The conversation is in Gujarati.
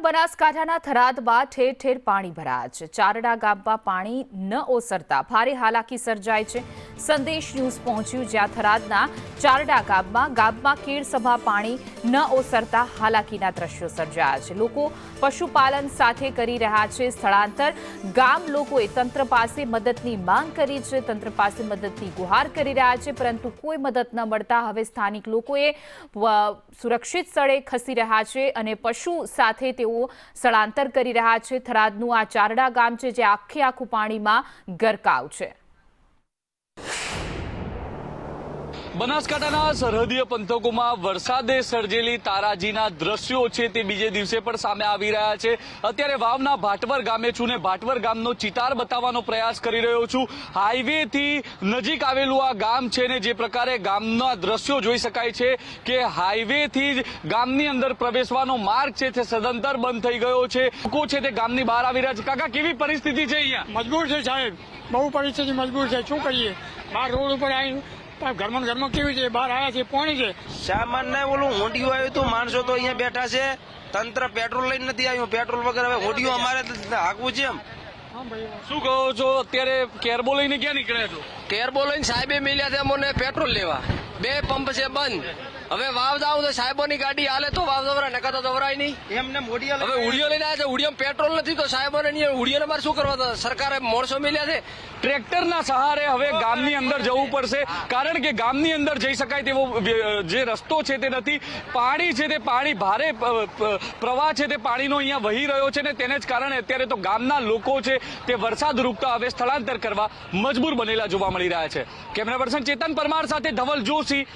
બનાસકાંઠાના થરાદમાં ઠેર ઠેર પાણી ભરાયા છે। ચારડા ગામમાં પાણી ન ઓસરતા ભારે હાલાકી સર્જાય છે। સંદેશ ન્યૂઝ પહોંચ્યું જ્યાં થરાદના ચારડા ગામમાં કેળસભા પાણી ન ઓસરતા હાલાકીના દ્રશ્યો સર્જાયા છે। લોકો પશુપાલન સાથે કરી રહ્યા છે સ્થળાંતર। ગામ લોકોએ તંત્ર પાસે મદદની માંગ કરી છે, તંત્ર પાસે મદદની ગુહાર કરી રહ્યા છે, પરંતુ કોઈ મદદ ન મળતા હવે સ્થાનિક લોકોએ સુરક્ષિત સ્થળે ખસી રહ્યા છે અને પશુ સાથે તેઓ સ્થળાંતર કરી રહ્યા છે। થરાદનું આ ચારડા ગામ છે જે આખે આખું પાણીમાં ગરકાવ છે। બનાસકાંઠાના સરહદીય પંથકોમાં વરસાદે સર્જેલી તારાજીના દ્રશ્યો છે તે બીજે દિવસે પણ સામે આવી રહ્યા છે। અત્યારે વાવના ભાટવર ગામે છું ને ભાટવર ગામનો ચિતાર બતાવવાનો પ્રયાસ કરી રહ્યો છું। હાઈવેથી નજીક આવેલું આ ગામ છે ને જે પ્રકારે ગામના દ્રશ્યો જોઈ શકાય છે કે હાઈવેથી જ ગામની અંદર પ્રવેશવાનો માર્ગ છે તે સદંતર બંધ થઈ ગયો છે। લોકો છે તે ગામની બહાર આવી રહ્યા છે। કાકા, કેવી પરિસ્થિતિ છે અહીંયા? મજબૂર છે સાહેબ, બહુ પરિસ્થિતિ મજબૂર છે। શું કરીએ? બહાર રોડ ઉપર આવી ઘરમાં કેવી છે, બહાર આવ્યા છે પાણી છે। સામાન ને ઓલું હોંડિયું આવ્યું હતું, માણસો તો અહીંયા બેઠા છે। તંત્ર પેટ્રોલ લઈને નથી આવ્યું, પેટ્રોલ વગર હવે હોંડિયું અમારે હાંકવું છે। શું કહો છો? અત્યારે કેરબો લઈને ક્યાં નીકળ્યા છો? કેરબો લઈને સાહેબે મિલ્યા છે મને પેટ્રોલ લેવા। બે પંપ છે બંધ। હવે વાવ જાવ તો સાહેબોની ગાડી હાલે તો વાવ દવરાય, નકા તો દવરાય નહીં। એમને મોડિયા હવે ઉડીઓ લઈને આવ્યા છે, ઉડીઓમાં પેટ્રોલ નથી તો સાહેબોને નહીં, ઉડીઓને મારે શું કરવા? સરકારે માણસો મિલ્યા છે। ટ્રેક્ટરના સહારે હવે ગામની અંદર જવું પડશે, કારણ કે ગામની અંદર જઈ શકાય તેવો જે રસ્તો છે તે નથી। પાણી છે તે પાણી ભારે પ્રવાહ છે તે પાણીનો અહીંયા વહી રહ્યો છે ને તેને જ કારણે અત્યારે તો ગામના લોકો છે તે વરસાદ રૂકતા હવે સ્થળાંતર કરવા મજબૂર બનેલા જોવા મળી રહ્યા છે। કેમેરા પર્સન ચેતન પરમાર સાથે ધવલ જોશી,